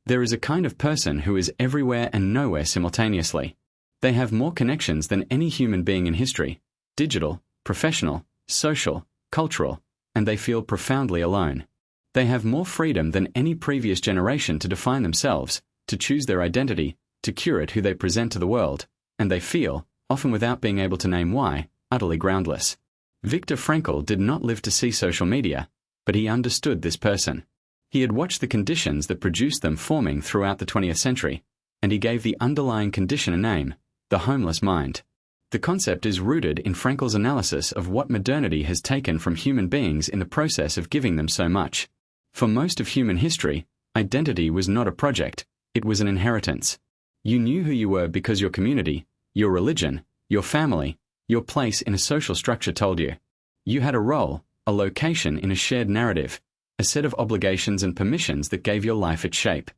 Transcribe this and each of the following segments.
There is a kind of person who is everywhere and nowhere simultaneously. They have more connections than any human being in history, digital, professional, social, cultural, and they feel profoundly alone. They have more freedom than any previous generation to define themselves, to choose their identity, to curate who they present to the world, and they feel, often without being able to name why, utterly groundless. Viktor Frankl did not live to see social media, but he understood this person. He had watched the conditions that produced them forming throughout the 20th century, and he gave the underlying condition a name, the homeless mind. The concept is rooted in Frankl's analysis of what modernity has taken from human beings in the process of giving them so much. For most of human history, identity was not a project, it was an inheritance. You knew who you were because your community, your religion, your family, your place in a social structure told you. You had a role, a location in a shared narrative, a set of obligations and permissions that gave your life its shape.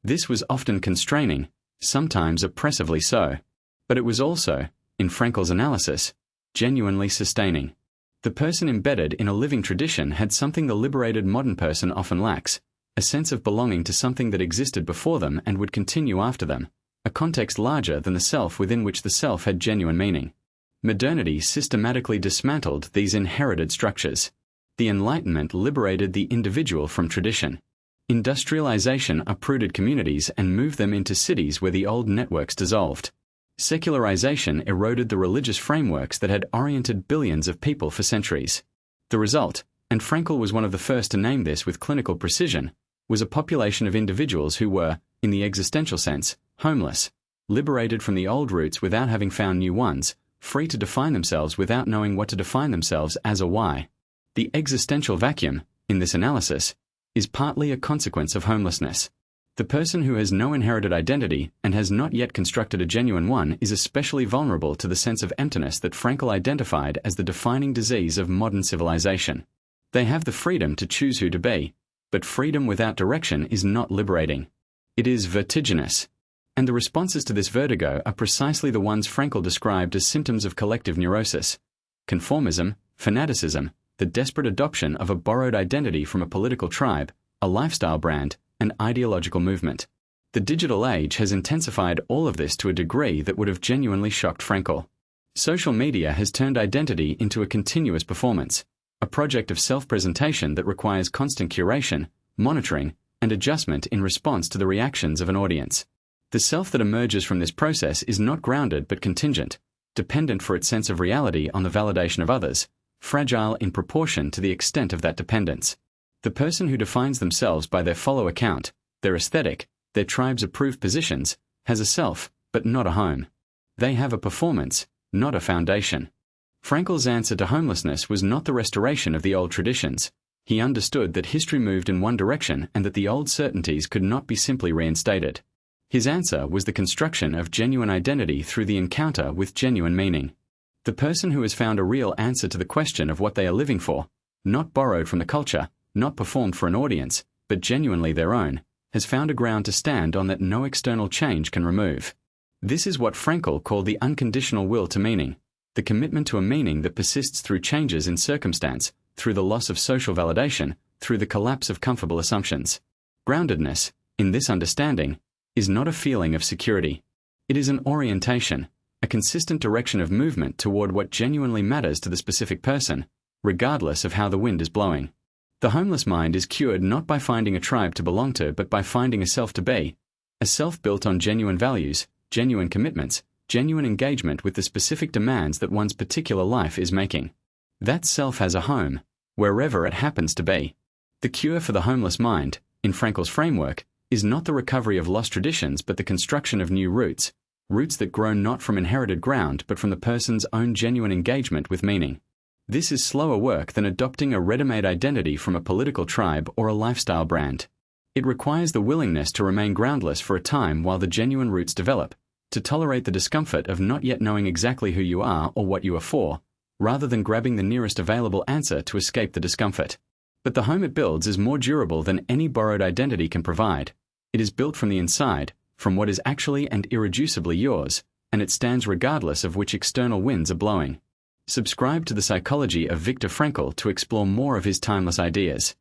This was often constraining, sometimes oppressively so. But it was also, in Frankl's analysis, genuinely sustaining. The person embedded in a living tradition had something the liberated modern person often lacks, a sense of belonging to something that existed before them and would continue after them, a context larger than the self within which the self had genuine meaning. Modernity systematically dismantled these inherited structures. The Enlightenment liberated the individual from tradition. Industrialization uprooted communities and moved them into cities where the old networks dissolved. Secularization eroded the religious frameworks that had oriented billions of people for centuries. The result, and Frankl was one of the first to name this with clinical precision, was a population of individuals who were, in the existential sense, homeless, liberated from the old roots without having found new ones, free to define themselves without knowing what to define themselves as or why. The existential vacuum, in this analysis, is partly a consequence of homelessness. The person who has no inherited identity and has not yet constructed a genuine one is especially vulnerable to the sense of emptiness that Frankl identified as the defining disease of modern civilization. They have the freedom to choose who to be, but freedom without direction is not liberating. It is vertiginous. And the responses to this vertigo are precisely the ones Frankl described as symptoms of collective neurosis: conformism, fanaticism, the desperate adoption of a borrowed identity from a political tribe, a lifestyle brand, an ideological movement. The digital age has intensified all of this to a degree that would have genuinely shocked Frankl. Social media has turned identity into a continuous performance, a project of self-presentation that requires constant curation, monitoring, and adjustment in response to the reactions of an audience. The self that emerges from this process is not grounded but contingent, dependent for its sense of reality on the validation of others, fragile in proportion to the extent of that dependence. The person who defines themselves by their follow account, their aesthetic, their tribe's approved positions, has a self, but not a home. They have a performance, not a foundation. Frankl's answer to homelessness was not the restoration of the old traditions. He understood that history moved in one direction and that the old certainties could not be simply reinstated. His answer was the construction of genuine identity through the encounter with genuine meaning. The person who has found a real answer to the question of what they are living for, not borrowed from the culture, not performed for an audience, but genuinely their own, has found a ground to stand on that no external change can remove. This is what Frankl called the unconditional will to meaning, the commitment to a meaning that persists through changes in circumstance, through the loss of social validation, through the collapse of comfortable assumptions. Groundedness, in this understanding, is not a feeling of security. It is an orientation, a consistent direction of movement toward what genuinely matters to the specific person, regardless of how the wind is blowing. The homeless mind is cured not by finding a tribe to belong to but by finding a self to be, a self built on genuine values, genuine commitments, genuine engagement with the specific demands that one's particular life is making. That self has a home, wherever it happens to be. The cure for the homeless mind, in Frankl's framework, is not the recovery of lost traditions but the construction of new roots, roots that grow not from inherited ground but from the person's own genuine engagement with meaning. This is slower work than adopting a ready-made identity from a political tribe or a lifestyle brand. It requires the willingness to remain groundless for a time while the genuine roots develop, to tolerate the discomfort of not yet knowing exactly who you are or what you are for, rather than grabbing the nearest available answer to escape the discomfort. But the home it builds is more durable than any borrowed identity can provide. It is built from the inside, from what is actually and irreducibly yours, and it stands regardless of which external winds are blowing. Subscribe to The Psychology of Viktor Frankl to explore more of his timeless ideas.